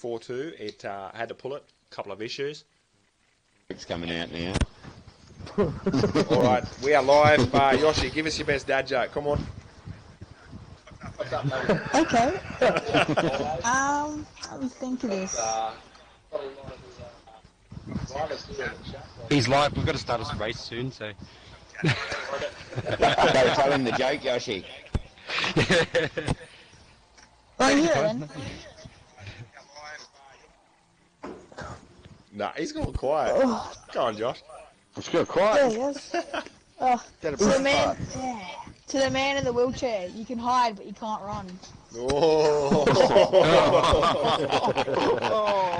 4-2. It had to pull it. A couple of issues. It's coming out now. All right, we are live. Yoshi, give us your best dad joke. Come on. What's up, mate? Okay. Let me think of this. He's live. We've got to start this race soon, so. Gotta tell him the joke, Yoshi. Oh, yeah, then. Nah, he's gone quiet. Oh. Go on, Josh. Let's go quiet. Yeah, yes. To the man in the wheelchair, you can hide, but you can't run. Oh,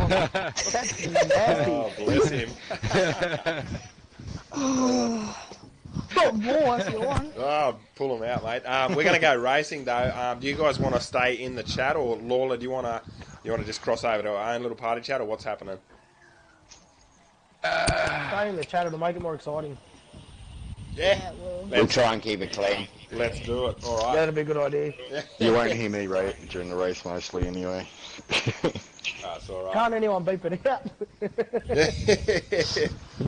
That's nasty. oh bless him. Got more if you want. Oh, pull him out, mate. We're going to go racing, though. Do you guys want to stay in the chat, or Lawler, do you want to just cross over to our own little party chat, or what's happening? Stay in the chat, it'll make it more exciting. Yeah, We'll try and keep it clean. let's do it. All right. That'd be a good idea. You won't hear me right during the race mostly anyway. That's all right. Can't anyone beep it out?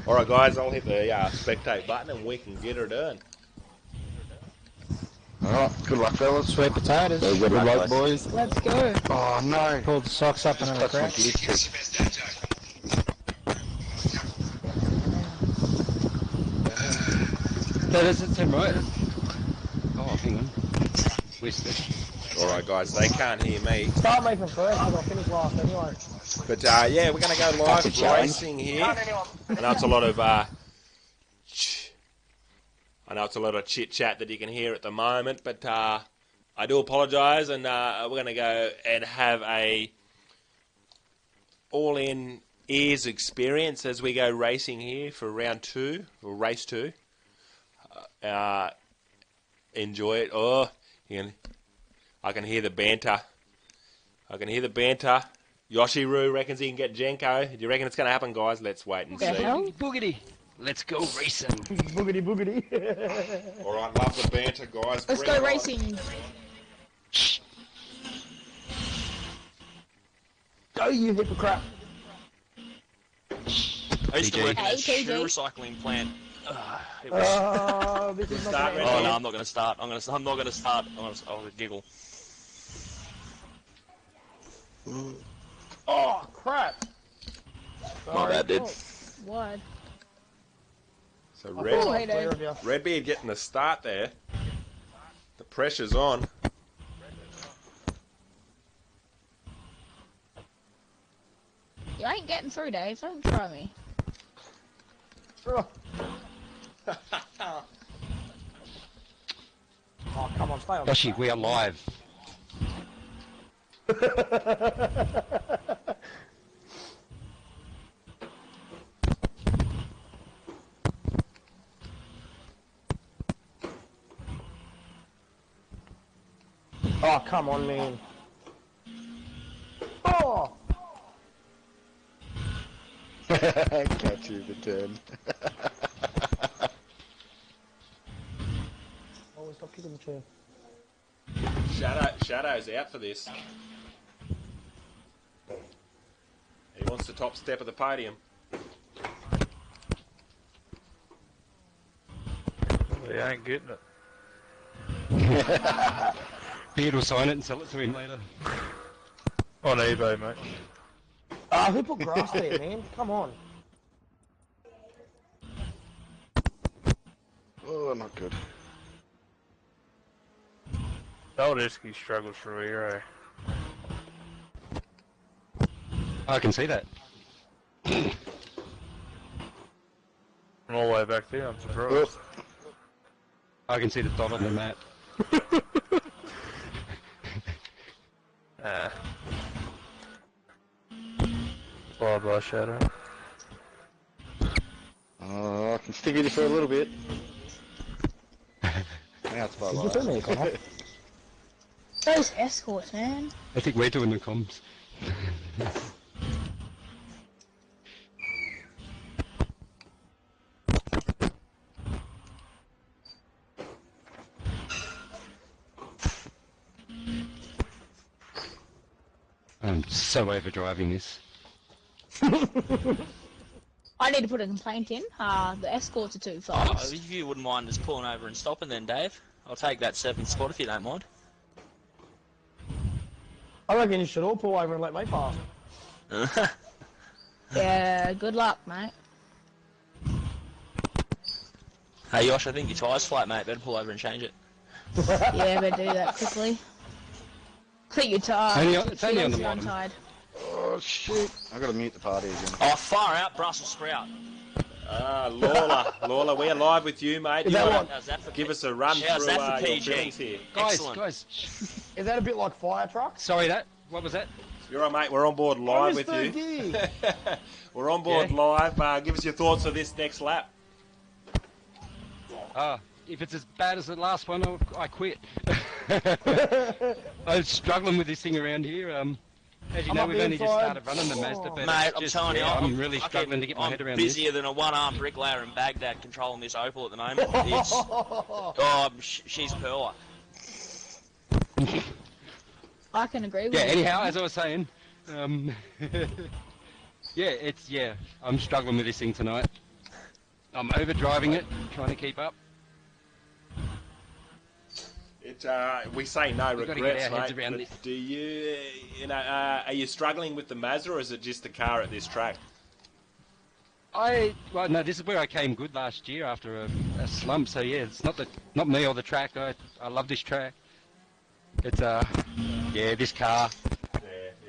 All right, guys, I'll hit the spectate button and we can get her done. Alright, good luck fellas. Sweet potatoes. Good luck, boys. Let's go. Oh no. Pull the socks up and Touch my crack. gear cheek. That is it, Tim, right? Oh, hang on. Where's this? All right, guys, they can't hear me. Start me from first, because I'll finish last anyway. But, yeah, we're going to go live That's a challenge. racing here. I know it's a lot of chit-chat that you can hear at the moment, but I do apologise, and we're going to go and have a all-in ears experience as we go racing here for round 2, or race 2. Enjoy it. Oh, I can hear the banter. Yoshiru reckons he can get Jenko. Do you reckon it's going to happen, guys? Let's wait and see. Boogity. Let's go racing. Boogity boogity. All right, love the banter, guys. Let's Bring go it on. racing. Go, you hypocrite. I used to work in a Hey, shoe KJ. recycling plant. It was... This is not Start gonna ready. Oh no, I'm not going to start. I'm not going to start. I'll giggle. Oh, crap. My bad, dude. What? So I Oh, thought hey, I was clear Dave. of you. Redbeard getting the start there. The pressure's on. You ain't getting through, Dave. Don't try me. Oh, come on, stay on. Yoshi, we are live. Oh, come on, man. Oh! Catch you the turn. Oh, stop kicking the chair. Shadow's out for this. He wants the top step of the podium. He ain't getting it. Beard will sign it and sell it to him later. On eBay, mate. Ah, who put grass there, man? Come on. Oh, not good. Old Esky struggles through here, I can see that. I'm all the way back there, I'm surprised. I can see the dot on the map. Bye-bye, Shadow. Oh, I can stick with you for a little bit. Now it's bye Did you put me, Connor? Those escorts, man. I think we're doing the comms. I'm so overdriving this. I need to put a complaint in. The escorts are too Oh, fast. if you wouldn't mind just pulling over and stopping then, Dave. I'll take that 7th spot if you don't mind. I reckon you should all pull over and let me pass. Yeah, good luck, mate. Hey, Yosh, I think your tyre's flat, mate. Better pull over and change it. Yeah, better do that quickly. Click your tire. It's only on the bottom. Untied. Oh shit! I gotta mute the party again. Oh, far out, Brussels sprout. Lawler, we're live with you, mate. Is You that wanna How's that for give us a run How's through that for your PG? feelings here? Excellent. Guys, Is that a bit like fire trucks? sorry what was that? You're right, mate. We're on board live with you. Gear. We're on board live. Give us your thoughts of this next lap. If it's as bad as the last one, I quit. I'm struggling with this thing around here. As you know, up we've the only just inside. started running the Mazda, but Mate, it's I'm just, telling you, I'm really struggling to get my head around this. busier than a one-armed bricklayer in Baghdad controlling this Opal at the moment. It's, oh, she's Pearler. I can agree with Yeah, you. anyhow, as I was saying, I'm struggling with this thing tonight. I'm overdriving it, trying to keep up. We say no We've got to regrets, get our heads mate. around But this. do you, are you struggling with the Mazda, or is it just the car at this track? Well, no, this is where I came good last year after a slump. So yeah, it's not me or the track. I love this track. It's this car.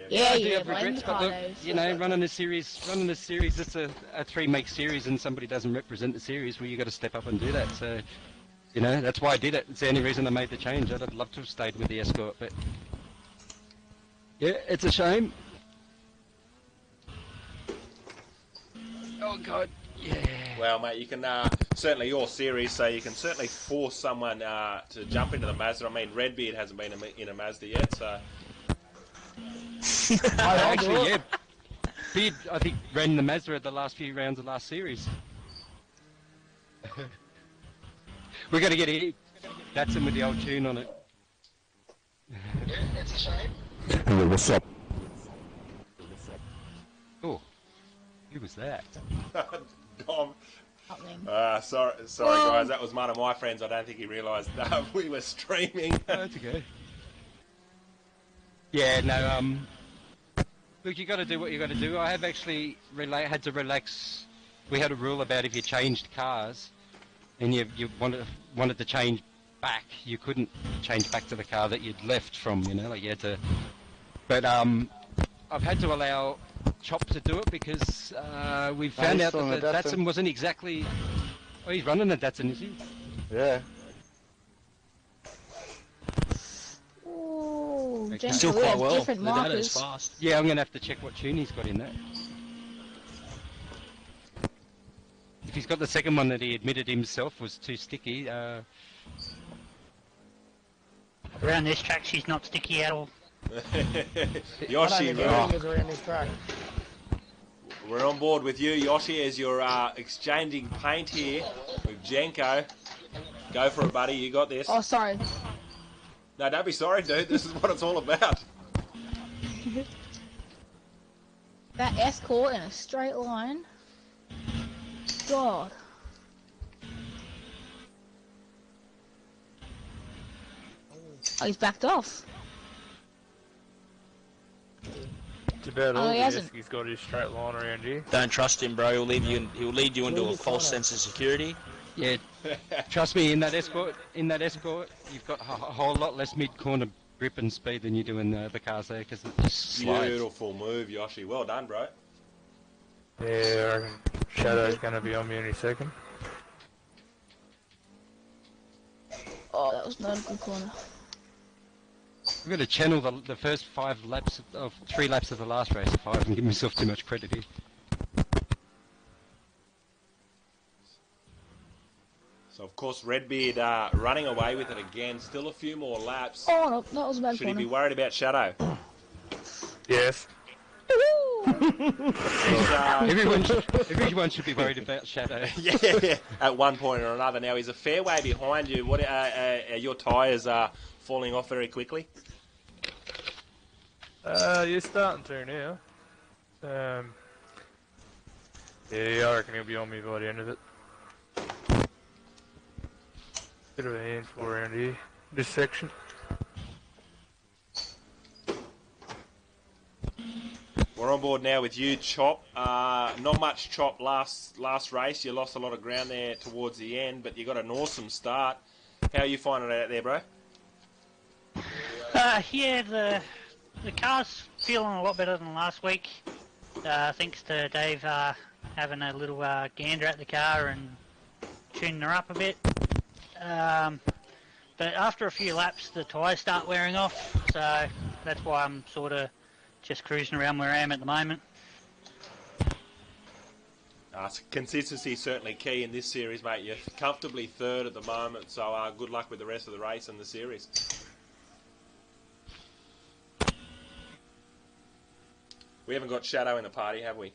Yeah, I do yeah, have regrets, but look, you know, running a series, it's a 3-make series, and somebody doesn't represent the series. Well, you got to step up and do that. So, you know, that's why I did it. It's the only reason I made the change. I'd love to have stayed with the Escort, but yeah, it's a shame. Oh God, yeah. Well, mate, you can certainly your series, so you can certainly force someone to jump into the Mazda. I mean, Redbeard hasn't been in a Mazda yet, so. Actually, yeah. Beard, I think, ran the Mazda at the last few rounds of last series. We're going to get it. That's him with the old tune on it. It's a shame. Hey, what's up? Oh, who was that? Dom. Something. Sorry, guys. That was one of my friends. I don't think he realised we were streaming. Oh, that's okay. Yeah, no, look, you got to do what you got to do. I have actually had to relax. We had a rule about if you changed cars and you wanted to change back, you couldn't change back to the car that you'd left from, you know, like you had to. But I've had to allow Chop to do it because we found out that the Datsun wasn't exactly. Oh, he's running a Datsun, is he? Yeah. Ooh, Okay. Still Jennifer, we quite have well. different The data markers. is fast. Yeah, I'm going to have to check what tune he's got in that. If he's got the second one that he admitted himself was too sticky, Around this track, she's not sticky at all. Yoshi, I don't think everything is around this track. we're on board with you, Yoshi, as you're exchanging paint here with Jenko. Go for it, buddy. You got this. Oh, sorry. No, don't be sorry, dude. This is what it's all about. That Escort in a straight line. God. Oh, he's backed off. It's about Oh, all he the hasn't. He's got his straight line around here. Don't trust him, bro. He'll lead you into a false sense of security. yeah, trust me, in that Escort, you've got a whole lot less mid-corner grip and speed than you do in the cars there, because it just slides. Beautiful move, Yoshi. Well done, bro. Yeah, I reckon Shadow's going to be on me any second. Oh, that was not a good corner. I'm going to channel the first 3 laps of the last race, 5, and give myself too much credit here. So, of course, Redbeard running away with it again. Still a few more laps. Oh, no, that was a bad Should he corner. be worried about Shadow? Yes. Everyone should be worried about Shadow. Yeah, at one point or another. Now, he's a fair way behind you. What are your tyres falling off very quickly? You're starting to now. Yeah, I reckon he'll be on me by the end of it. Bit of a handful around here, this section. We're on board now with you, Chop. Not much Chop last race. You lost a lot of ground there towards the end, but you got an awesome start. How are you finding it out there, bro? Yeah, the car's feeling a lot better than last week. Thanks to Dave having a little gander at the car and tuning her up a bit. But after a few laps, the tyres start wearing off, so that's why I'm sort of just cruising around where I am at the moment. Consistency is certainly key in this series, mate. You're comfortably third at the moment, so good luck with the rest of the race and the series. We haven't got Shadow in the party, have we?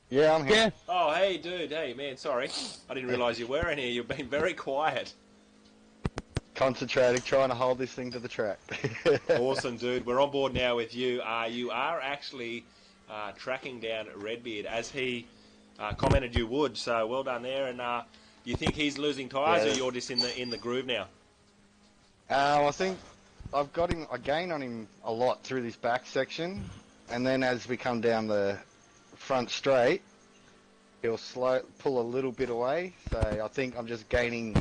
Yeah, I'm here. Yeah. Oh, hey, dude. Hey, man, sorry. I didn't realise you were in here. You've been very quiet. Concentrating, trying to hold this thing to the track. Awesome, dude. We're on board now with you. You are actually tracking down Redbeard, as he commented you would, so well done there. And you think he's losing tyres, or you're just in the groove now? I think I've got him. I gain on him a lot through this back section, and then as we come down the front straight, he'll pull a little bit away. So I think I'm just gaining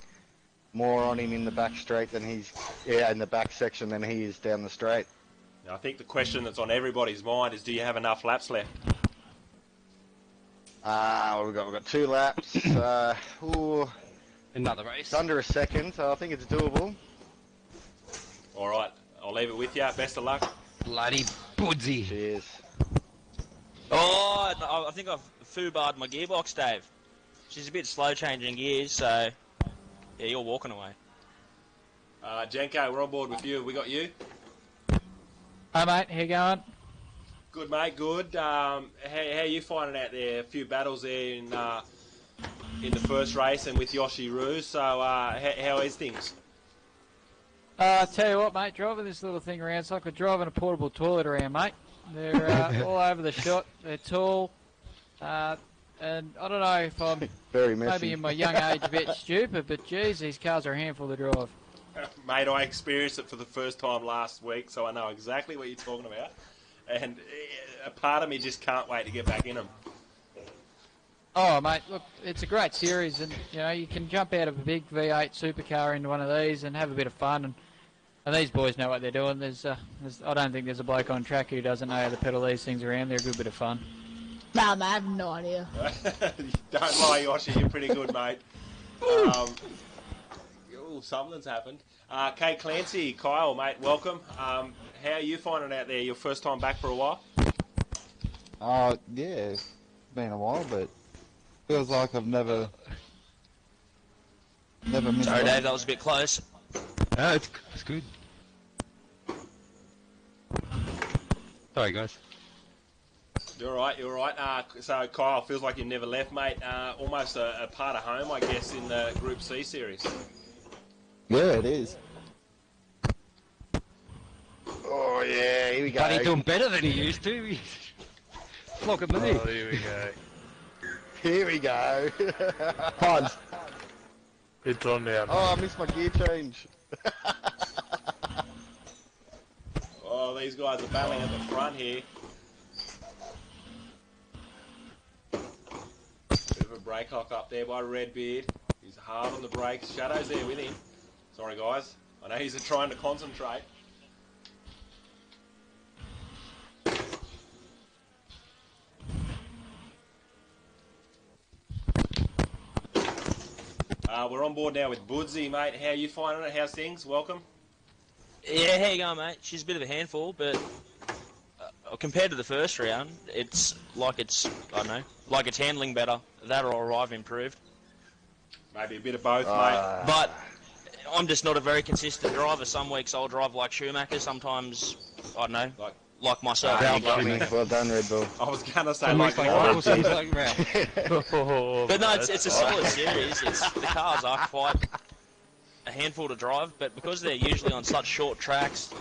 more on him in the back straight than in the back section than he is down the straight. Now, I think the question that's on everybody's mind is, do you have enough laps left? We've got 2 laps. Another race. It's under a second, so I think it's doable. All right, I'll leave it with you. Best of luck. Bloody Buzzy. Cheers. Oh, I think I've foobarred my gearbox, Dave. She's a bit slow changing gears, so yeah, you're walking away. Jenko, we're on board with you. We got you? Hi mate, how you going? Good, mate, good. How you finding out there? A few battles there in the first race and with Yoshi Roo, so how is things? I tell you what, mate, driving this little thing around, it's like we're driving a portable toilet around, mate. They're all over the shot, they're tall, and I don't know if I'm Very messy. maybe in my young age a bit stupid, but geez, these cars are a handful to drive. Mate, I experienced it for the first time last week, so I know exactly what you're talking about. And a part of me just can't wait to get back in them. Oh, mate, look, it's a great series, and you know you can jump out of a big V8 supercar into one of these and have a bit of fun. And these boys know what they're doing. I don't think there's a bloke on track who doesn't know how to pedal these things around. They're a good bit of fun. Nah, man, I have no idea. Don't lie, Yoshi. You're pretty good, mate. Something's happened. Kate Clancy, Kyle, mate, welcome. How are you finding out there? Your first time back for a while? Yeah, it's been a while, but feels like I've never missed. Sorry, one. Dave, that was a bit close. No, it's good. Sorry, guys. You're all right. So, Kyle, feels like you've never left, mate. Almost a part of home, I guess, in the Group C series. Yeah, it is. Oh yeah, here we go. But he's doing better than he used to. Look at me. Oh, here we go. Here we go. Pause. It's on now. Oh, I missed my gear change. Oh, these guys are battling at the front here. Bit of a brake lock up there by Redbeard. He's hard on the brakes. Shadow's there with him. Sorry, guys. I know he's trying to concentrate. We're on board now with Buzzy, mate. How are you finding it? How's things? Welcome. Yeah, how you going, mate? She's a bit of a handful, but compared to the first round, it's I don't know, like it's handling better. That or I've improved. Maybe a bit of both, mate. But I'm just not a very consistent driver. Some weeks I'll drive like Schumacher. Sometimes, I don't know, like myself. You got me. Well done, Red Bull. I was going to say Almost like Michael seems like Ralph. But no, it's a solid series. The cars are quite a handful to drive, but because they're usually on such short tracks,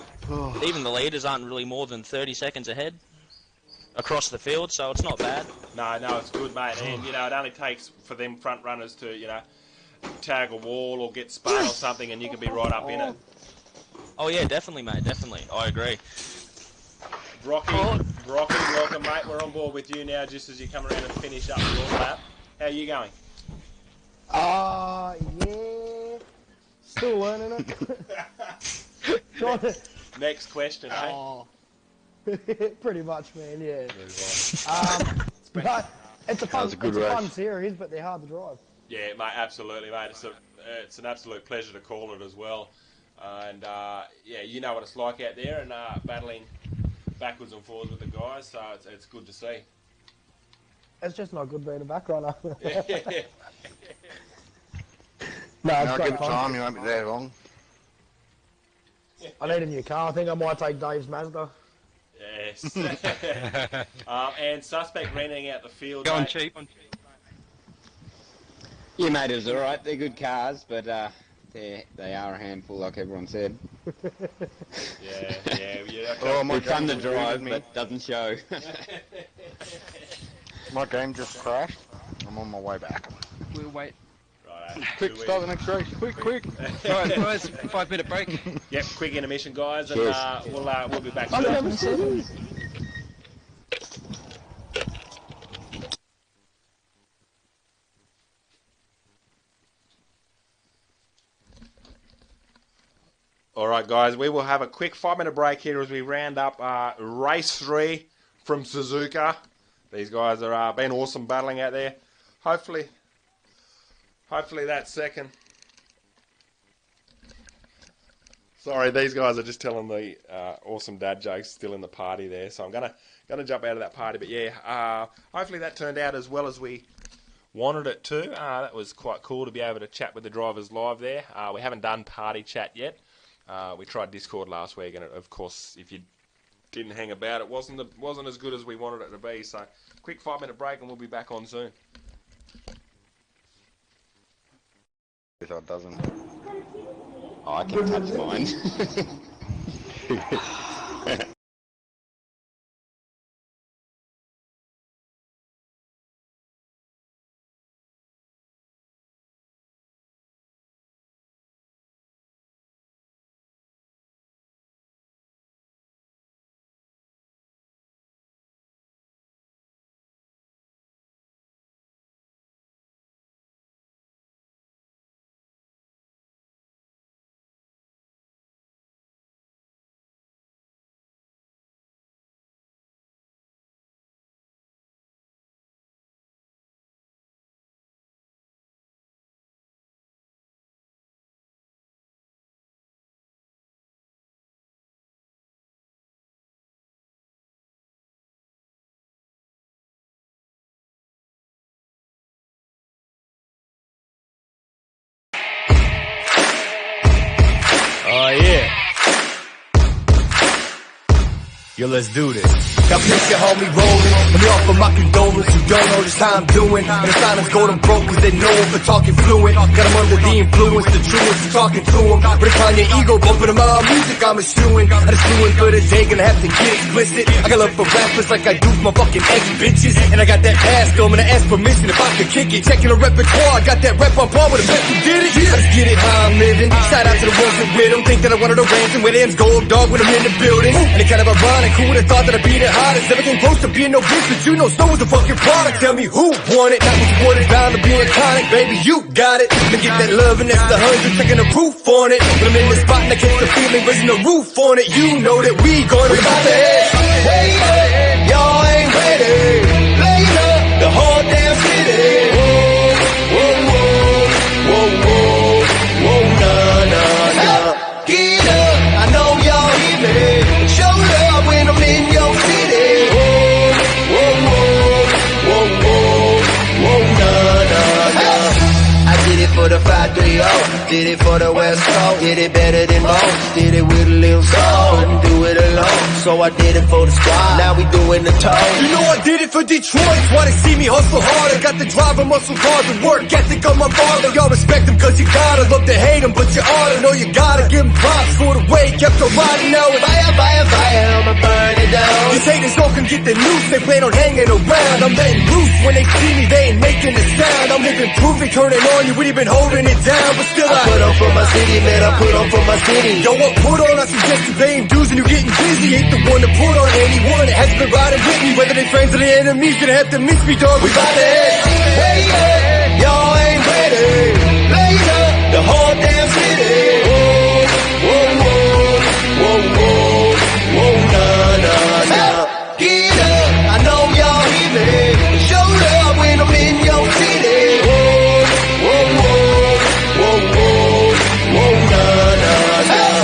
even the leaders aren't really more than 30 seconds ahead across the field, so it's not bad. No, it's good, mate. And, you know, it only takes for them front runners to, you know, tag a wall or get spun or something, and you can be right up in it. Oh, yeah, definitely, mate, definitely. I agree. Brocky, welcome, mate. We're on board with you now just as you come around and finish up your lap. How are you going? Yeah. Still learning it. Next question, eh? Oh. Pretty much, man, yeah. But it's a fun series, but they're hard to drive. Yeah, mate, absolutely, mate. It's an absolute pleasure to call it as well. And, yeah, you know what it's like out there and battling backwards and forwards with the guys, so it's good to see. It's just not good being a back runner. No, it's good time, you won't be there long. I need a new car. I think I might take Dave's Mazda. Yes. And suspect renting out the field. Go on mate. cheap. Yeah, mate, it was alright. They're good cars, but they are a handful, like everyone said. Yeah. Oh, my fun to drive, but doesn't show. My game just crashed. I'm on my way back. We'll wait. Right, Quick, start the next race. Quick. Alright, guys, 5-minute break. Yep, quick intermission, guys, and we'll be back soon. Alright, guys, we will have a quick 5-minute break here as we round up race 3 from Suzuka. These guys are been awesome battling out there. Hopefully that's second. Sorry, these guys are just telling the awesome dad jokes still in the party there, so I'm gonna jump out of that party. But yeah, hopefully that turned out as well as we wanted it to. That was quite cool to be able to chat with the drivers live there. We haven't done party chat yet. We tried Discord last week, and of course, if you didn't hang about, it wasn't as good as we wanted it to be. So, quick 5-minute break, and we'll be back on soon. It doesn't. Oh, I can touch mine. Oh yeah. Yo, let's do this. Now please get homie rolling. Let me offer my condolence. You don't know just how I'm doing. And the silence golden broke cause they know him for talking fluent. Got him under the influence, the truest is talking to him. But it's on your ego, bumping him out music, I'm eschewing. I just doing for the day, gonna have to get explicit. I got love for rappers like I do for my fucking ex-bitches. And I got that ass, so I'm gonna ask permission if I could kick it. Checking the repertoire, I got that rep on par with the best who did it. I just get it how I'm living. Shout out to the ones that with them. Think that I wanted to ransom with M's gold dog when I'm in the building. And it kind of ironic, who would've thought that I'd be the hottest? Never came close to being no bitch, but you know Snow was a fucking product. Tell me who won it, not what you wanted, bound to be iconic. Baby, you got it. To get that love and that's the 100, taking the proof on it. When I'm in the spot and I catch the feeling, raising the roof on it. You know that we gonna about to head. Wait up, y'all ain't ready. Blade up the whole damn city. Whoa, whoa, whoa, whoa, whoa, whoa, nah, nah, nah. Get up, I know y'all hear me. Show love when I'm in your city. Whoa, whoa, whoa, whoa, whoa, whoa, nah, nah, nah. I did it for the 530, did it for the West Coast, did it better than most, did it with a little soul, couldn't do it alone, so I did it for the squad, now we doing the toe. You know I did it headed for Detroit. Wanna see me hustle hard, I got the drive and muscle hard, the work ethic on my father. Y'all respect him cause you gotta, love to hate him, but you oughta know you gotta give him props for the way he kept on riding. Now it's fire, I'ma burn it down. These haters all can get the news, they plan on hanging around. I'm letting loose, when they see me they ain't making a sound. I'm living proof, they turning on you, we been holding it down. But still I put on for my city, man, I put on for my city. Yo, what put on, I suggest you paying dues and you getting busy. Ain't the one to put on anyone that has been riding with me. Whether they friends or the enemies, gonna have to miss me, dog. We bout to head way up, y'all ain't ready. Later, the whole damn city. Whoa, whoa, whoa, whoa, whoa, whoa, nah, nah, nah. Get up, I know y'all hear me. Showed up when I'm in your city. Whoa, whoa, whoa, whoa, whoa, whoa, nah, nah, nah.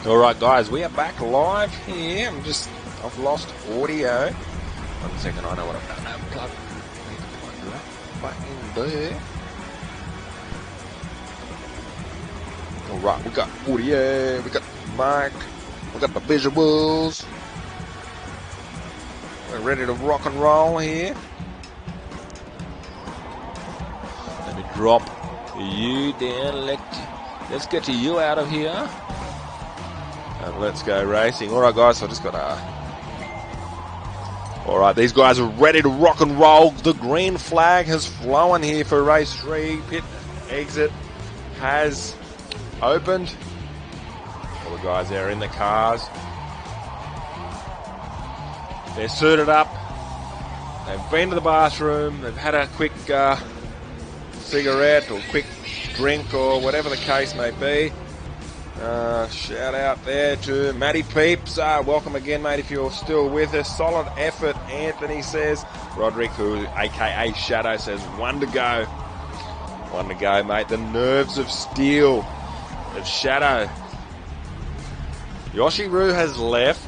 Alright guys, we are back live here. I've lost audio. 1 second, I know what I've done. Plug that back in there. Alright, we got audio, we got mic, we got the visuals. We're ready to rock and roll here. Let me drop you down. Let's get you out of here. And let's go racing. Alright guys, so I just got Alright, these guys are ready to rock and roll. The green flag has flown here for race 3. Pit exit has opened. All the guys there in the cars. They're suited up. They've been to the bathroom. They've had a quick cigarette or quick drink or whatever the case may be. Shout out there to Matty Peeps. Welcome again, mate, if you're still with us. Solid effort, Anthony says. Roderick, who aka Shadow, says 1 to go. 1 to go, mate. The nerves of steel of Shadow. Yoshiru has left.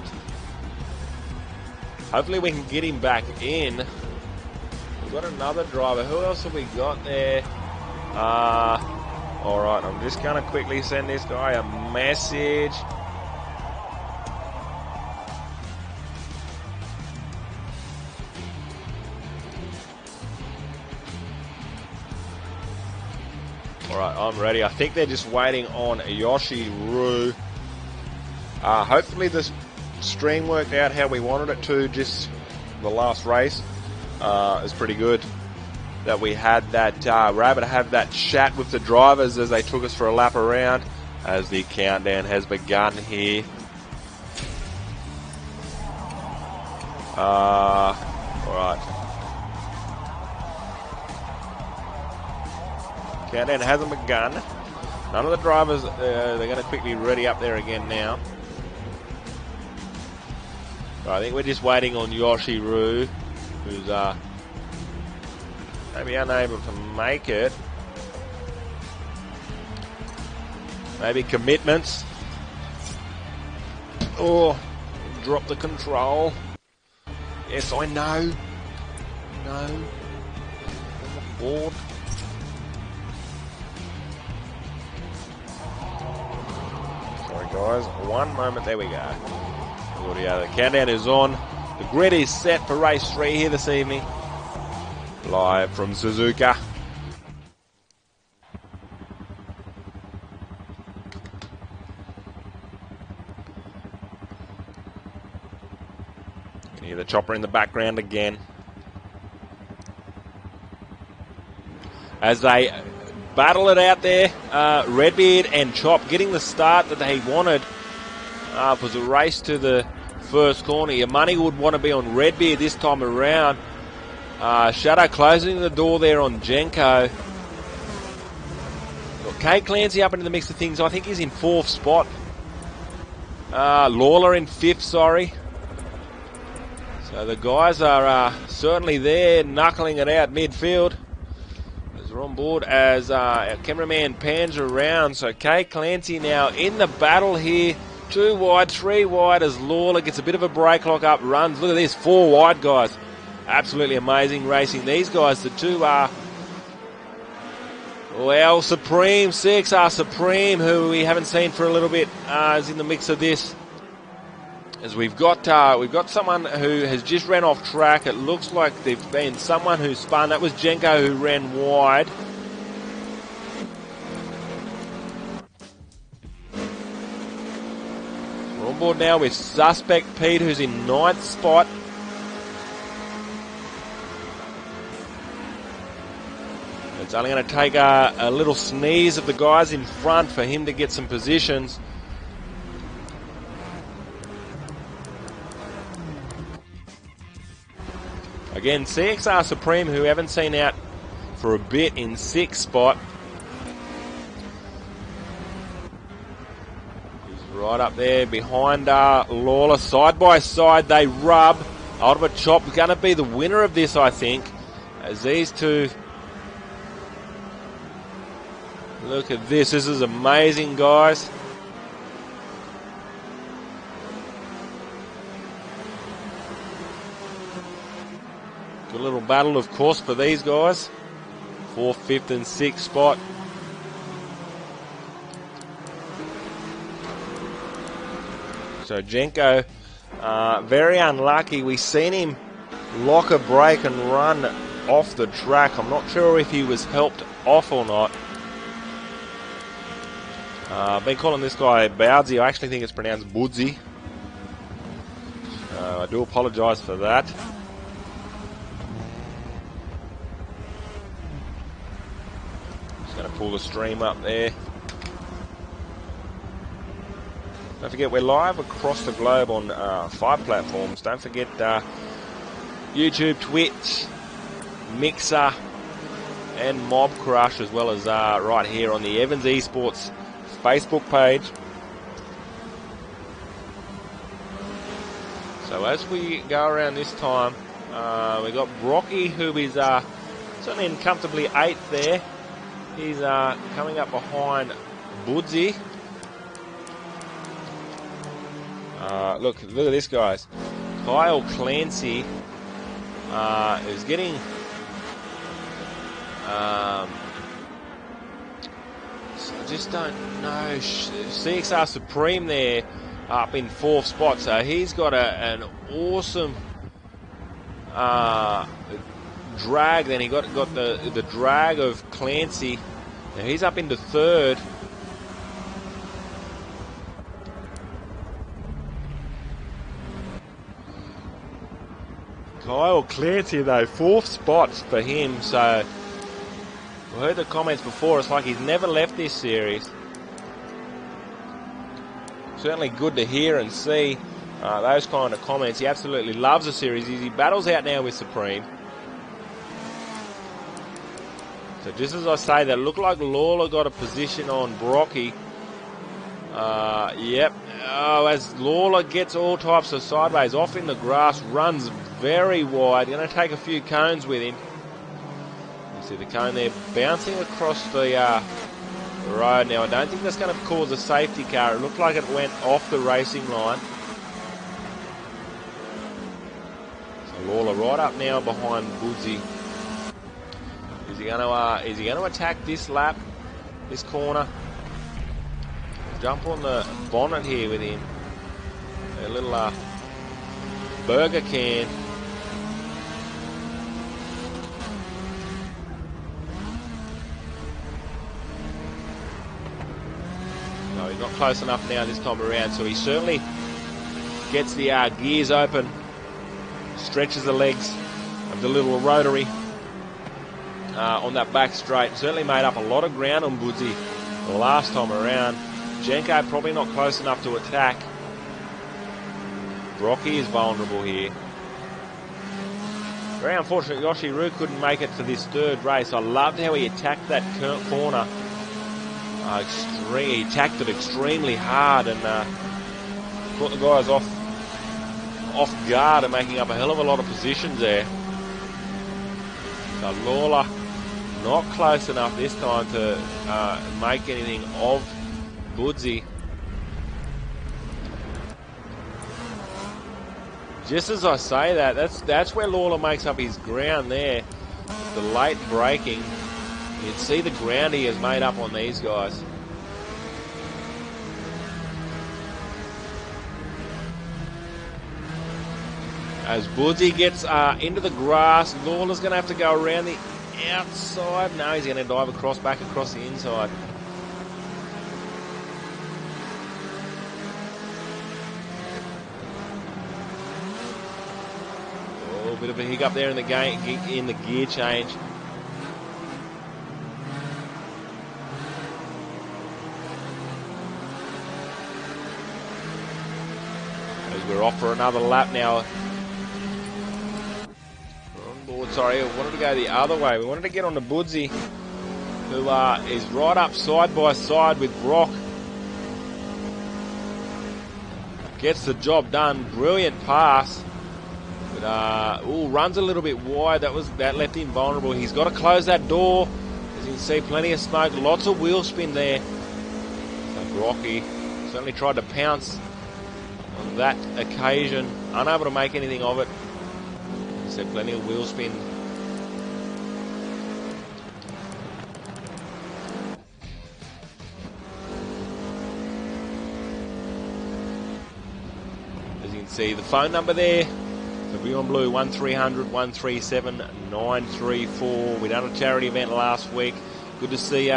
Hopefully we can get him back in. We've got another driver. Who else have we got there? Alright, I'm just going to quickly send this guy a message. Alright, I'm ready. I think they're just waiting on Yoshiru. Hopefully this stream worked out how we wanted it to. Just the last race is pretty good. That we had that, we're able to have that chat with the drivers as they took us for a lap around, as the countdown has begun here. Alright. Countdown hasn't begun. None of the drivers, they're going to quickly ready up there again now. I think we're just waiting on Yoshiru, who's, maybe unable to make it. Maybe commitments. Or drop the control. Yes, I know. No. I'm bored. Sorry guys, 1 moment, there we go. Audio, the countdown is on. The grid is set for race 3 here this evening. Live from Suzuka. You hear the chopper in the background again. As they battle it out there, Redbeard and Chop getting the start that they wanted. It was a race to the first corner. Your money would want to be on Redbeard this time around. Shadow closing the door there on Jenko. Got Kate Clancy up into the mix of things. I think he's in 4th spot. Lawler in 5th, sorry. So the guys are certainly there, knuckling it out midfield. As we're on board as our cameraman pans around. So Kate Clancy now in the battle here. 2 wide, 3 wide as Lawler gets a bit of a break lock up, runs. Look at this, 4 wide, guys. Absolutely amazing racing. These guys, the two are, well, Supreme, CXR Supreme, who we haven't seen for a little bit, is in the mix of this. As we've got someone who has just ran off track. It looks like they've been someone who spun. That was Jenko who ran wide. We're on board now with Suspect Pete, who's in 9th spot. It's only going to take a little sneeze of the guys in front for him to get some positions. Again, CXR Supreme, who we haven't seen out for a bit, in 6th spot. Right up there behind Lawler, side by side they rub. Ultimate Chop going to be the winner of this, I think, as these two. Look at this. This is amazing, guys. Good little battle, of course, for these guys. 4th, 5th, and 6th spot. So Jenko, very unlucky. We've seen him lock a brake and run off the track. I'm not sure if he was helped off or not. I've been calling this guy Bowsy. I actually think it's pronounced Buzzy. I do apologise for that. Just going to pull the stream up there. Don't forget, we're live across the globe on 5 platforms. Don't forget YouTube, Twitch, Mixer, and Mob Crush, as well as right here on the Evans Esports Facebook page. So as we go around this time, we've got Brocky, who is certainly in comfortably 8th there. He's coming up behind Boodsy. Look at this, guys. Kyle Clancy is getting I just don't know. CXR Supreme there up in 4th spot, so he's got an awesome drag. Then he got the drag of Clancy. Now he's up into 3rd. Kyle Clancy, though, 4th spot for him. So we heard the comments before. It's like he's never left this series. Certainly good to hear and see those kind of comments. He absolutely loves the series. He battles out now with Supreme. So just as I say that, looked like Lawler got a position on Brocky. Yep. Oh, as Lawler gets all types of sideways, off in the grass, runs very wide. Going to take a few cones with him. You see the cone there bouncing across the road. Now, I don't think that's going to cause a safety car. It looked like it went off the racing line. So Lawler right up now behind Woodsy. Is he going to attack this lap, this corner? Jump on the bonnet here with him. A little burger can. No, he's not close enough now this time around, so he certainly gets the gears open stretches the legs of the little rotary on that back straight. Certainly made up a lot of ground on Buzzy the last time around. Jenko probably not close enough to attack. Brocky is vulnerable here. Very unfortunate Yoshiru couldn't make it to this third race. I loved how he attacked that corner. He attacked it extremely hard and caught the guys off guard and making up a hell of a lot of positions there. So Lawler not close enough this time to make anything of Buzzy. Just as I say that, that's where Lawler makes up his ground there. The late braking. You can see the ground he has made up on these guys. As Buzzy gets into the grass, Lawler's going to have to go around the outside. No, he's going to dive back across the inside. Oh, a bit of a hiccup there in the gear change. As we're off for another lap now. Sorry, I wanted to go the other way. We wanted to get on to Buzzy, who is right up side by side with Brock. Gets the job done. Brilliant pass. But runs a little bit wide. That left him vulnerable. He's got to close that door. As you can see, plenty of smoke. Lots of wheel spin there. So Brocky certainly tried to pounce on that occasion. Unable to make anything of it. So plenty of wheel spin. As you can see, the phone number there for Beyond Blue, 1300 137 934. We done a charity event last week. Good to see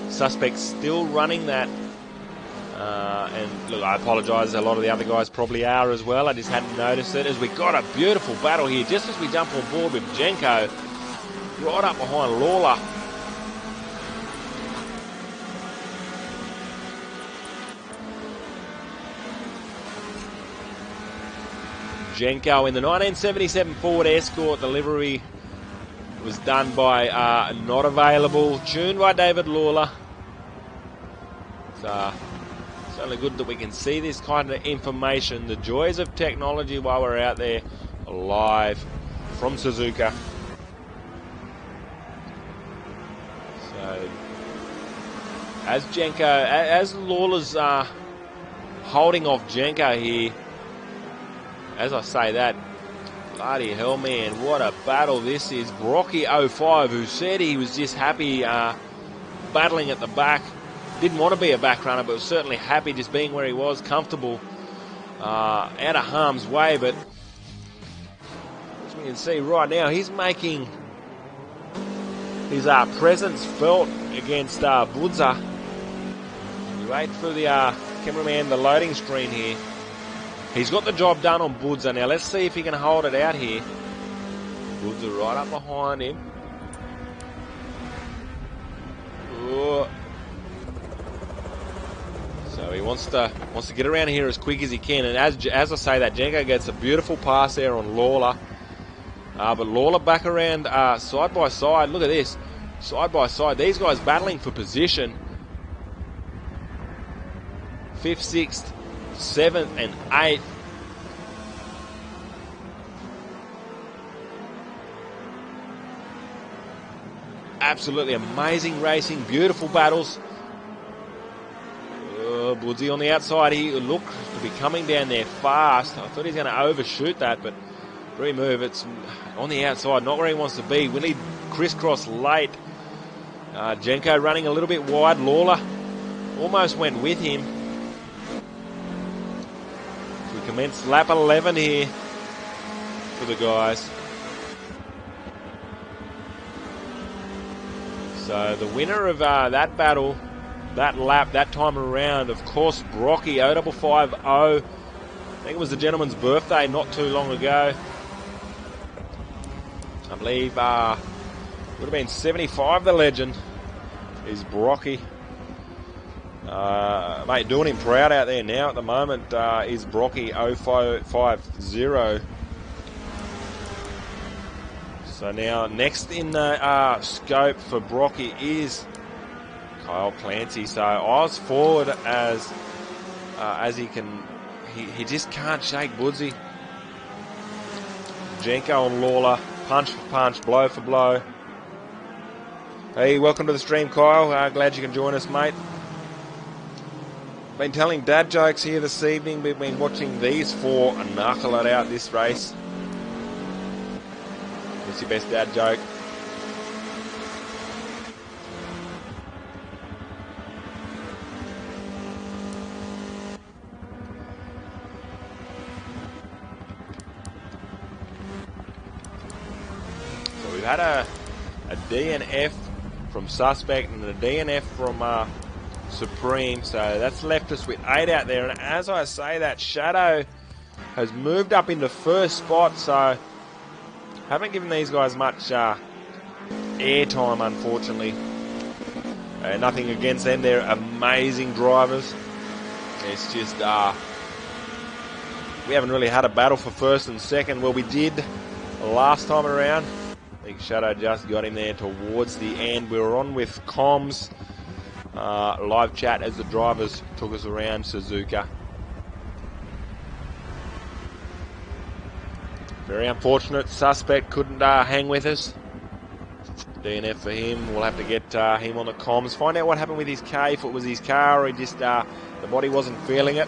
suspects still running that. And look, I apologise, a lot of the other guys probably are as well. I just hadn't noticed it. As we got a beautiful battle here, just as we jump on board with Jenko, right up behind Lawler. Jenko in the 1977 Ford Escort. The livery was done by Not Available, tuned by David Lawler. So it's only good that we can see this kind of information, the joys of technology while we're out there live from Suzuka. So as Lawler's holding off Jenko here, as I say that, bloody hell, man, what a battle this is. Brocky 05, who said he was just happy battling at the back. Didn't want to be a back runner, but was certainly happy just being where he was, comfortable, out of harm's way. But as we can see right now, he's making his presence felt against Budza. We wait for the cameraman, the loading screen here. He's got the job done on Budza. Now let's see if he can hold it out here. Budza right up behind him. Ooh. So he wants to get around here as quick as he can. And as I say that, Jenko gets a beautiful pass there on Lawler. But Lawler back around side by side. Look at this. Side by side. These guys battling for position. 5th, 6th, 7th and 8th. Absolutely amazing racing. Beautiful battles. Woodsy on the outside. He looked to be coming down there fast. I thought he was going to overshoot that, but remove. It's on the outside, not where he wants to be. We need crisscross late. Jenko running a little bit wide. Lawler almost went with him. We commence lap 11 here for the guys. So the winner of that battle, that lap, that time around, of course, Brocky 0550. I think it was the gentleman's birthday not too long ago. I believe would have been 75, the legend, is Brocky. Mate, doing him proud out there now at the moment is Brocky 0550. So now next in the scope for Brocky is Kyle Clancy. So Oz forward as he can. He just can't shake Budsy. Jenko and Lawler, punch for punch, blow for blow. Hey, welcome to the stream, Kyle. Glad you can join us, mate. Been telling dad jokes here this evening. We've been watching these four knuckle it out this race. What's your best dad joke? So we've had a DNF from Suspect and a DNF from Supreme, so that's left us with 8 out there. And as I say that, Shadow has moved up into first spot, so haven't given these guys much airtime, unfortunately. Nothing against them, they're amazing drivers. It's just we haven't really had a battle for first and second. Well, we did last time around. I think Shadow just got him there towards the end. We were on with comms, live chat as the drivers took us around Suzuka. Very unfortunate. Suspect couldn't hang with us. DNF for him. We'll have to get him on the comms. Find out what happened with his car, if it was his car or he just the body wasn't feeling it.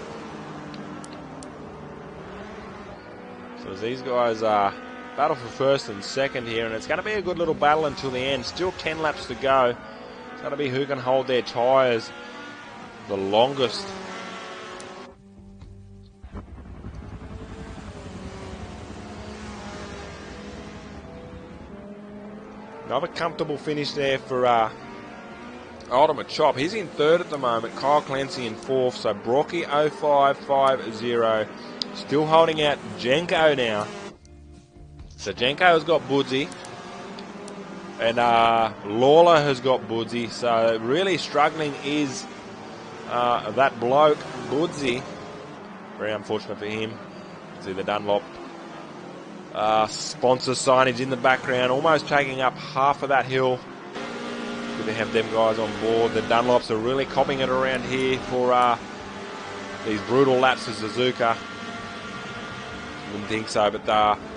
So as these guys battle for first and second here, and it's going to be a good little battle until the end. Still 10 laps to go. It's going to be who can hold their tyres the longest. Another comfortable finish there for Ultimate Chop. He's in third at the moment. Kyle Clancy in fourth. So Brocky 0550 still holding out Jenko now. So Jenko has got Budsy. And Lawler has got Budsy. So really struggling is that bloke, Budsy. Very unfortunate for him. See the Dunlop sponsor signage in the background, almost taking up half of that hill. Good to have them guys on board. The Dunlops are really copping it around here for these brutal laps of Suzuka. Wouldn't think so, but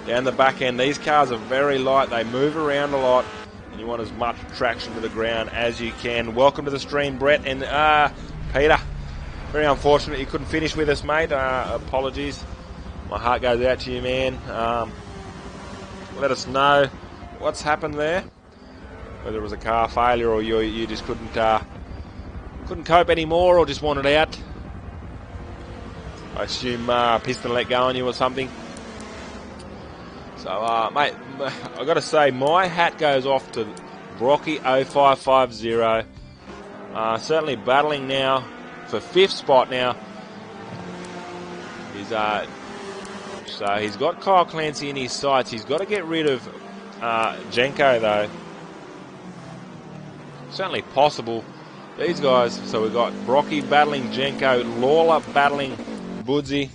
down the back end, these cars are very light. They move around a lot, and you want as much traction to the ground as you can. Welcome to the stream, Brett and Peter. Very unfortunate you couldn't finish with us, mate. Apologies. My heart goes out to you, man. Let us know what's happened there. Whether it was a car failure or you just couldn't cope anymore or just wanted out. I assume piston let go on you or something. So, mate, I've got to say, my hat goes off to Brocky 0550. Certainly battling now for 5th spot now. So he's got Kyle Clancy in his sights. He's got to get rid of Jenko, though. Certainly possible. These guys, so we've got Brocky battling Jenko, Lawler battling Budsy.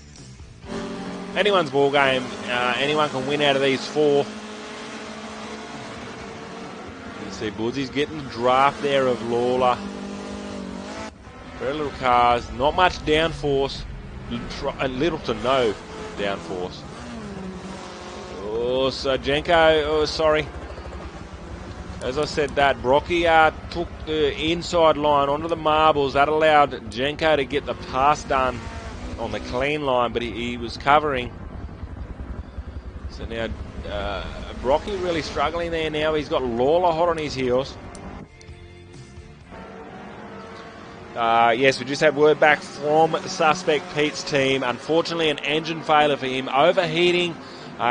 Anyone's ball game. Anyone can win out of these four. You see Budsy's getting the draft there of Lawler. Very little cars, not much downforce, little to no downforce. Oh, so Jenko, oh sorry. As I said that, Brocky took the inside line onto the marbles. That allowed Jenko to get the pass done on the clean line, but he was covering. So now Brocky really struggling there now. He's got Lawler hot on his heels. Yes, we just had word back from Suspect Pete's team. Unfortunately, an engine failure for him. Overheating.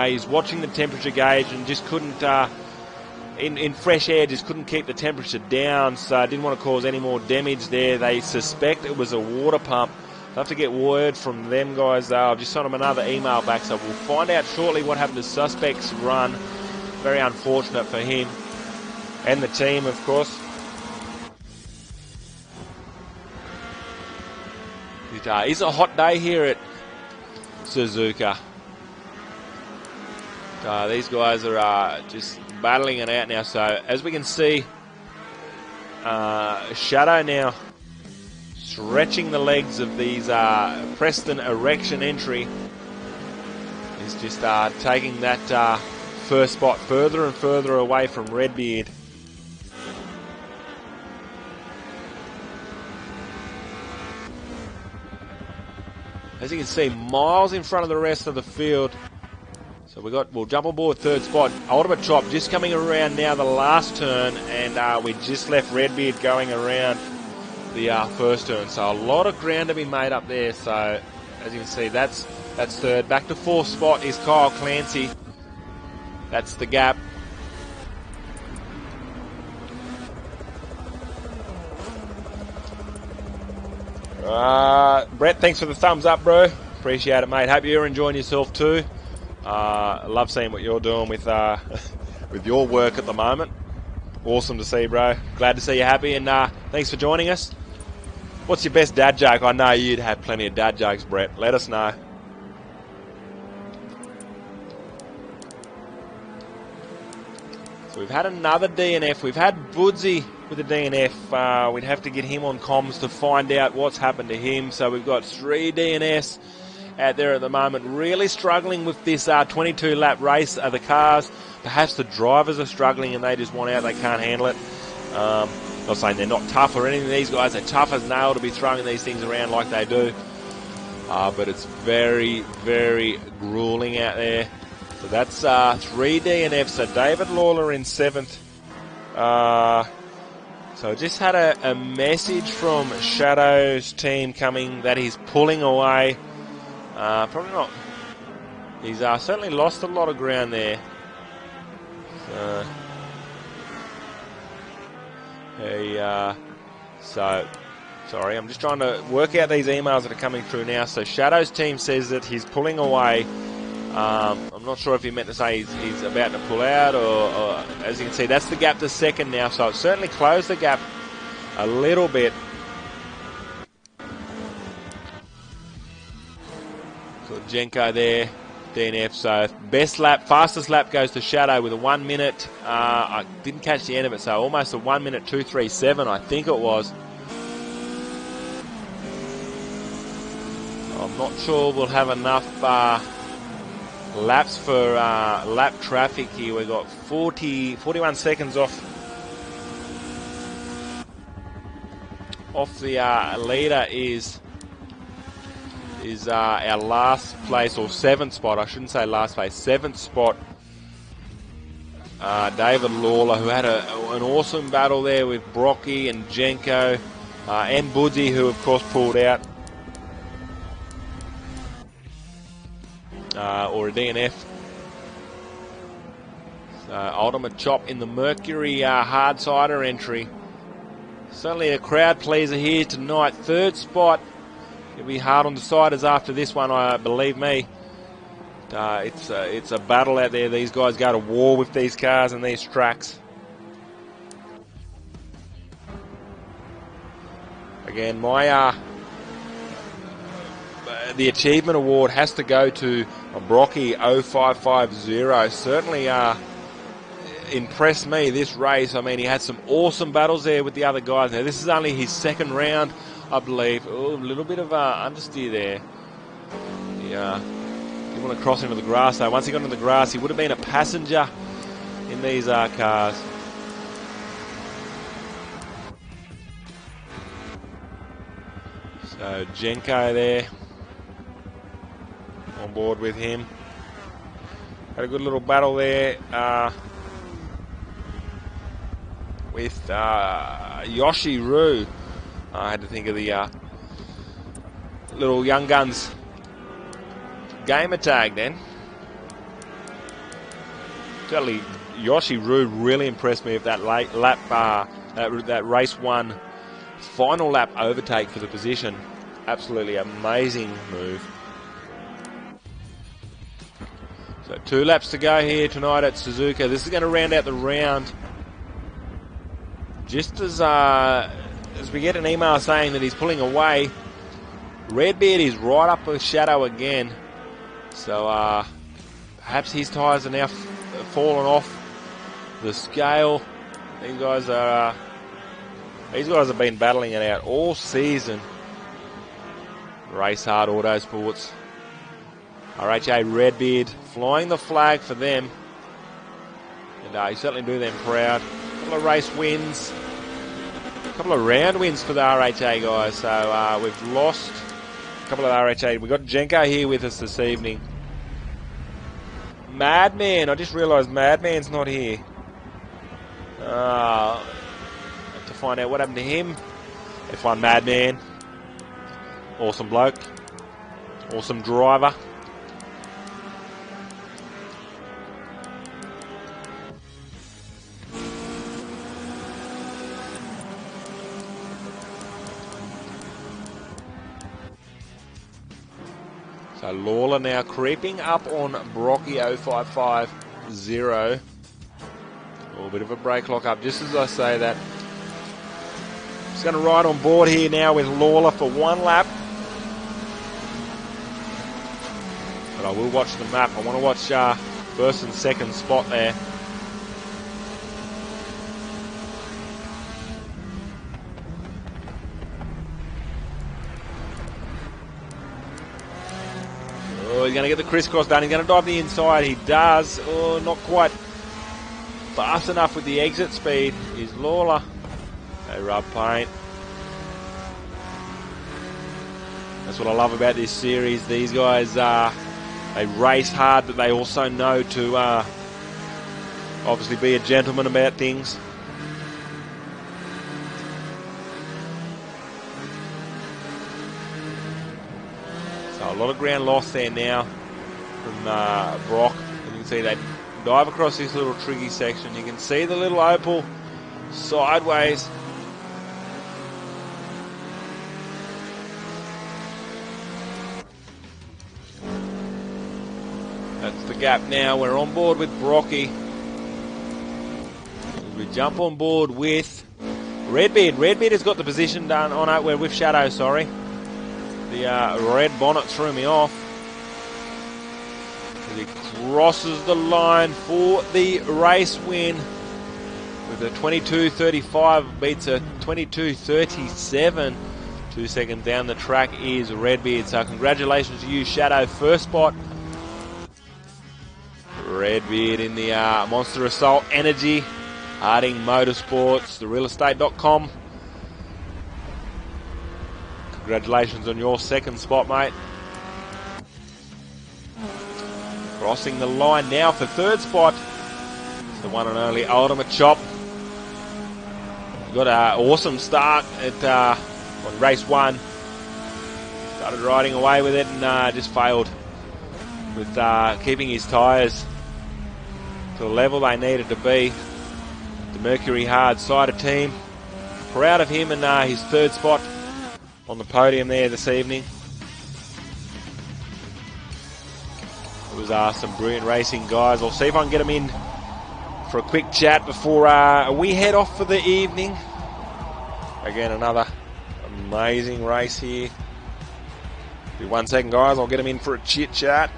He's watching the temperature gauge and just couldn't, in fresh air, just couldn't keep the temperature down. So didn't want to cause any more damage there. They suspect it was a water pump. I'll have to get word from them guys. I've just sent them another email back, so we'll find out shortly what happened to Suspect's run. very unfortunate for him and the team, of course. It is a hot day here at Suzuka. These guys are just battling it out now. So as we can see, Shadow now stretching the legs of these Preston Erection entry. He's just taking that first spot further and further away from Redbeard. As you can see, miles in front of the rest of the field. So we'll jump on board third spot. Ultimate Chop just coming around now the last turn, and we just left Redbeard going around the first turn. So a lot of ground to be made up there. So as you can see, that's third. Back to fourth spot is Kyle Clancy. That's the gap. Brett, thanks for the thumbs up, bro. Appreciate it, mate. Hope you're enjoying yourself too. Love seeing what you're doing with with your work at the moment. Awesome to see, bro. Glad to see you happy, and thanks for joining us. What's your best dad joke? I know you'd have plenty of dad jokes, Brett. Let us know. So we've had another DNF. We've had Boozy with a DNF. We'd have to get him on comms to find out what's happened to him. So we've got 3 DNFs out there at the moment. Really struggling with this 22-lap race of the cars. Perhaps the drivers are struggling and they just want out. They can't handle it. Not saying they're not tough or anything. These guys are tough as nail to be throwing these things around like they do. But it's very, very grueling out there. So that's 3 DNFs. So David Lawler in 7th. So just had a message from Shadow's team coming that he's pulling away. Probably not. He's certainly lost a lot of ground there. So, sorry, I'm just trying to work out these emails that are coming through now. So Shadow's team says that he's pulling away. I'm not sure if he meant to say he's about to pull out, or as you can see, that's the gap to second now. So it's certainly closed the gap a little bit. So Jenko there, DNF. So best lap, fastest lap goes to Shadow with a 1 minute. I didn't catch the end of it, so almost a 1 minute 2:37, I think it was. I'm not sure we'll have enough laps for lap traffic here. We've got 41 seconds off the leader is our last place, or 7th spot. I shouldn't say last place, 7th spot. David Lawler, who had an awesome battle there with Brocky and Jenko, and Boozy, who of course pulled out. Or a DNF. So Ultimate Chop in the Mercury hard cider entry. Certainly a crowd pleaser here tonight. 3rd spot. It'll be hard on the ciders after this one, believe me. It's a battle out there. These guys go to war with these cars and these tracks. Again, my the achievement award has to go to Brocky 0550. Certainly impressed me this race. I mean, he had some awesome battles there with the other guys. Now, this is only his 2nd round, I believe. Oh, a little bit of understeer there. Yeah, didn't want to cross into the grass though. Once he got into the grass, he would have been a passenger in these cars. So Jenko there on board with him. Had a good little battle there with Yoshi Roo. I had to think of the little Young Guns gamer tag then. Totally, Yoshi Roo really impressed me with that late lap, that race 1 final lap overtake for the position. Absolutely amazing move. So 2 laps to go here tonight at Suzuka. This is going to round out the round. Just as we get an email saying that he's pulling away, Redbeard is right up with Shadow again. So perhaps his tyres are now fallen off the scale. These guys have been battling it out all season. Race Hard Autosports. RHA Redbeard flying the flag for them. And you certainly do them proud. A couple of race wins. A couple of round wins for the RHA guys. So we've lost a couple of RHA. We've got Jenko here with us this evening. Madman. I just realised Madman's not here. Have to find out what happened to him. F1 Madman. Awesome bloke. Awesome driver. So Lawler now creeping up on Brocky 0550. A little bit of a brake lock up just as I say that. Just going to ride on board here now with Lawler for 1 lap. But I will watch the map. I want to watch first and second spot there. Oh, he's going to get the crisscross done. He's going to dive the inside. He does. Oh, not quite fast enough with the exit speed. Is Lawler. They rub paint. That's what I love about this series. These guys, they race hard, but they also know to obviously be a gentleman about things. So a lot of ground lost there now from Brock. And you can see they dive across this little tricky section. You can see the little opal sideways. That's the gap now. We're on board with Brocky. We jump on board with Redbeard. Redbeard has got the position done on it. We're with Shadow, sorry. The red bonnet threw me off. As he crosses the line for the race win with a 22.35, beats a 22.37. 2 seconds down the track is Redbeard. So congratulations to you, Shadow. First spot. Redbeard in the Monster Assault Energy, Harding Motorsports, therealestate.com. Congratulations on your second spot, mate. Crossing the line now for third spot. It's the one and only Ultimate Chop. Got an awesome start at on race 1. Started riding away with it and just failed with keeping his tyres to the level they needed to be. The Mercury Hard Cider team, proud of him and his third spot on the podium there this evening. It was some brilliant racing, guys. I'll see if I can get them in for a quick chat before we head off for the evening. Again, another amazing race here. Be 1 second, guys. I'll get them in for a chit chat.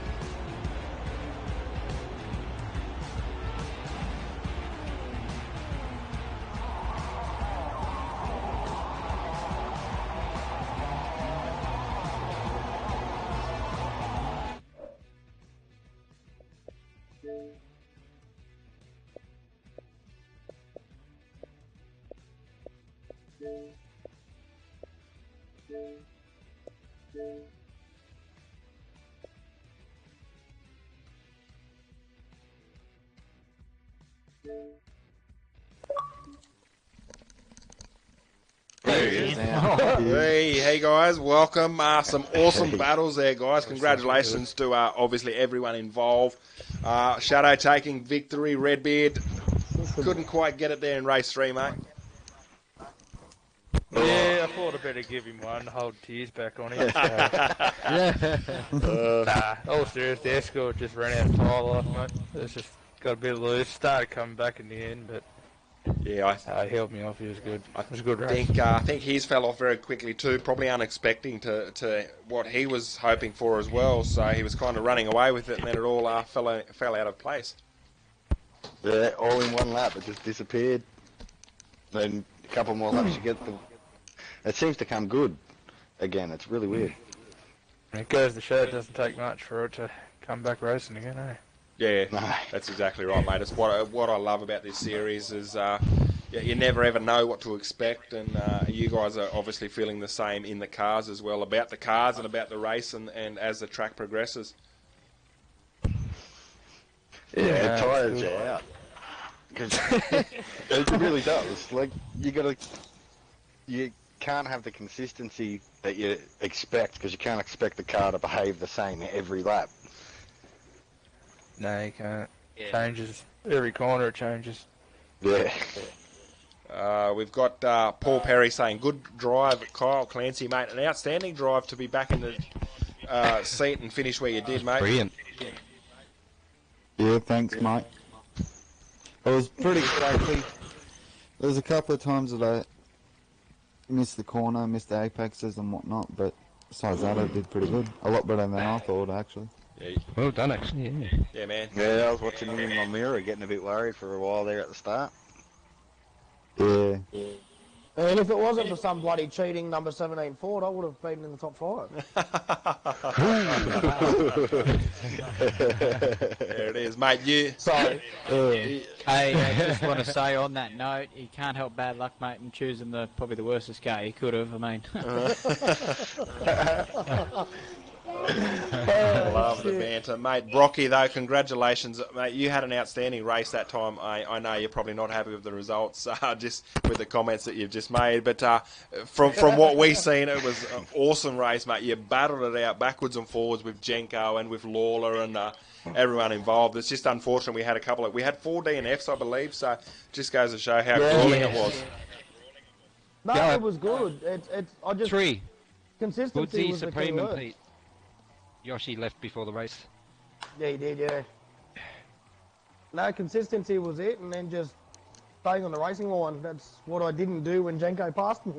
Hey guys, welcome. Some awesome battles there, guys. Congratulations to obviously everyone involved. Shadow taking victory. Redbeard couldn't quite get it there in race 3, mate. Yeah, I thought I'd better give him one to hold tears back on him. Nah, all serious, the escort just ran out of tyre life, mate. It's just got a bit loose. Started coming back in the end, but yeah, he helped me off. He was good. It was a good race. I think his fell off very quickly too, probably unexpecting to what he was hoping for as well. So he was kind of running away with it, and then it all fell out of place. Yeah, all in one lap, it just disappeared. Then a couple more laps, you get the. It seems to come good again. It's really weird. It goes to show it doesn't take much for it to come back racing again, eh? Yeah, that's exactly right, mate. It's what I love about this series is you never ever know what to expect, and you guys are obviously feeling the same in the cars as well, about the cars and about the race, and as the track progresses. Yeah, it tires you out. It really does. Like you can't have the consistency that you expect because you can't expect the car to behave the same every lap. No, you can't. It changes. Every corner it changes. Yeah. We've got Paul Perry saying, good drive, Kyle Clancy, mate. An outstanding drive to be back in the seat and finish where you did, mate. Brilliant. Yeah, thanks, mate. I was pretty crazy. There was a couple of times that I missed the corner, missed the apexes and whatnot, but besides that, I did pretty good. A lot better than I thought, actually. Yeah. Well done, actually. Yeah. Yeah, man. Yeah, I was watching him in my mirror, getting a bit worried for a while there at the start. Yeah. And if it wasn't for some bloody cheating number 17 Ford, I would have been in the top 5. There it is, mate. You. Sorry. Hey, I just want to say on that note, you can't help bad luck, mate, in choosing probably the worstest car you could have. I mean. Love the banter, mate. Brocky, though, congratulations, mate. You had an outstanding race that time. I know you're probably not happy with the results, just with the comments that you've just made. But from what we've seen, it was an awesome race, mate. You battled it out backwards and forwards with Jenko and with Lawler and everyone involved. It's just unfortunate we had we had 4 DNFs, I believe. So it just goes to show how grueling it was. No, it was good. I just 3. Consistency Woodsy, was the key Supreme, and word. Pete. Yoshi left before the race. Yeah, he did, yeah. No, consistency was it, and then just staying on the racing line. That's what I didn't do when Jenko passed me.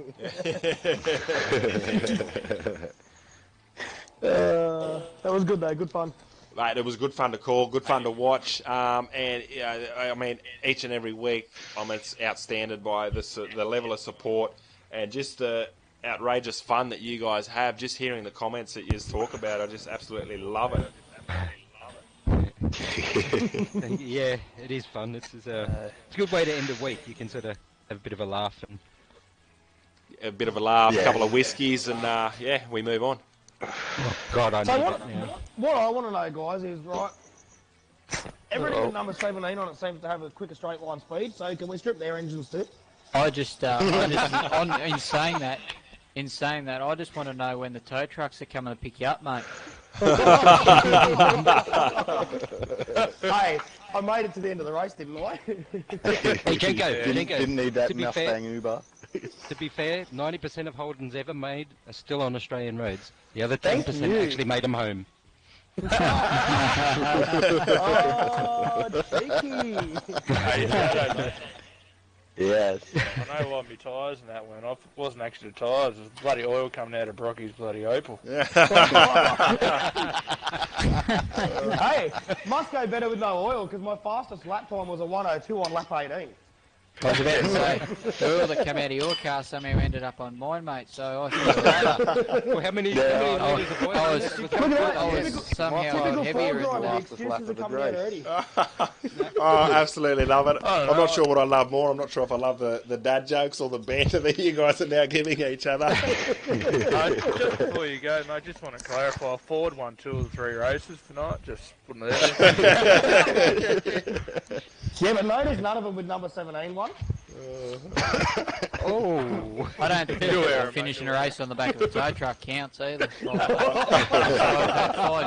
That was good, though. Good fun. Mate, it was good fun to call, good fun to watch, and I mean, each and every week, it's outstanding by the level of support and just the outrageous fun that you guys have. Just hearing the comments that you talk about, I just absolutely love it. Yeah, it is fun. It's a good way to end a week. You can sort of have a bit of a laugh and a couple of whiskies, and yeah, we move on. Oh, God, I need it now. What I want to know, guys, is right. Everything with number 17 on it seems to have a quicker straight line speed. So can we strip their engines too? In saying that, I just want to know when the tow trucks are coming to pick you up, mate. Hey, I made it to the end of the race, didn't I? Hey, Jenko, Didn't need that to be Mustang Uber. To be fair, 90% of Holdens ever made are still on Australian roads. The other 10% actually made them home. Oh, cheeky. Yes. I know why my tyres and that went off. It wasn't actually the tyres, it was bloody oil coming out of Brocky's bloody Opal. Hey, must go better with no oil, because my fastest lap time was a 1:02 on lap 18. I was about to say, the oil that came out of your car somehow ended up on mine, mate, so I thought well, how many litres of oil? I was somehow heavier in the lap. Excuses are coming out already. Oh, absolutely love it. I'm not sure what I love more. I'm not sure if I love the dad jokes or the banter that you guys are now giving each other. Just before you go, mate, I just want to clarify, Ford won 2 of the 3 races tonight, just putting it out there. Yeah, but notice none of them with number 17 won. Oh, I don't think finishing a race on the back of a tow truck counts either. 5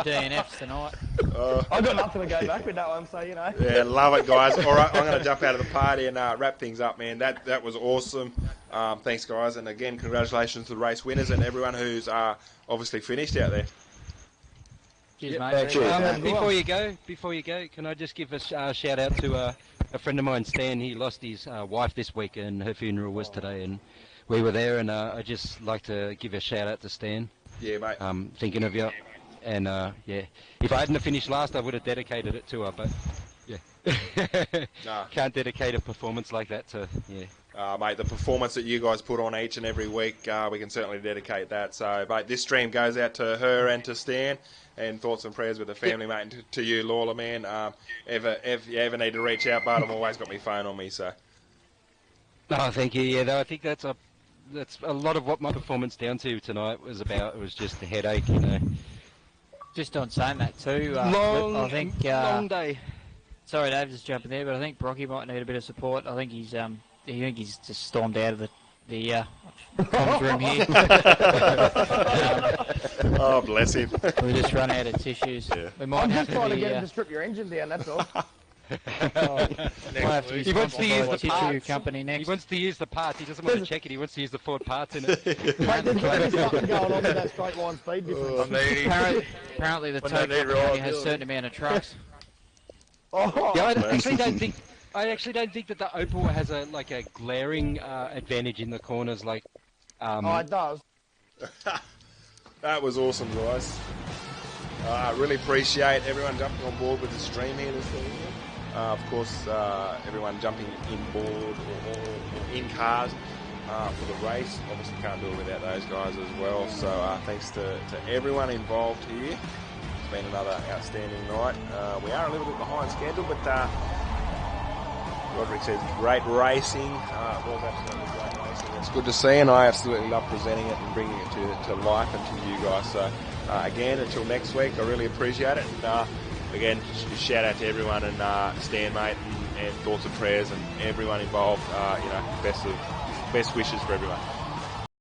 DNFs tonight. I got nothing to go back with that one, so you know. Yeah, love it, guys. All right, I'm going to jump out of the party and wrap things up, man. That was awesome. Thanks, guys, and again, congratulations to the race winners and everyone who's obviously finished out there. Cheers, mate. Before you go, can I just give a shout out to a friend of mine, Stan? He lost his wife this week, and her funeral was today, and we were there. And I'd just like to give a shout out to Stan. Yeah, mate. Thinking of you, and yeah, if I hadn't have finished last, I would have dedicated it to her, but yeah, can't dedicate a performance like that to mate, the performance that you guys put on each and every week, we can certainly dedicate that. So, mate, this stream goes out to her and to Stan, and thoughts and prayers with the family, mate, and to you, Lawler, man. If you ever need to reach out, but I've always got my phone on me, so. Oh, thank you. Yeah, though, I think that's a lot of what my performance down to tonight was about. It was just a headache, you know. Just on saying that too, I think long day. Sorry, Dave, just jumping there, but I think Brocky might need a bit of support. I think he's just stormed out of the comms room here. Oh, bless him. We just run out of tissues. Yeah. We might I'm have just trying to be, get him to strip your engine down, that's all. might have to be He wants to use the tissue parts. company next. He wants to use the parts. He doesn't want to check it. He wants to use the Ford parts in it. Mate, there's something going on with that straight line speed difference. Apparently the tow company has a certain amount of trucks. Yeah, I actually don't think that the Opel has a glaring advantage in the corners. Like, Oh, it does. That was awesome, guys. I really appreciate everyone jumping on board with the stream here this evening. Of course, everyone jumping in board or in cars for the race. Obviously can't do it without those guys as well. So thanks to everyone involved here. It's been another outstanding night. We are a little bit behind schedule, but Roderick says great racing. It was absolutely great racing. It's good to see, and I absolutely love presenting it and bringing it to life and to you guys. So again, until next week, I really appreciate it. And again, shout out to everyone and Stan, mate, and thoughts and prayers and everyone involved. Best wishes for everyone.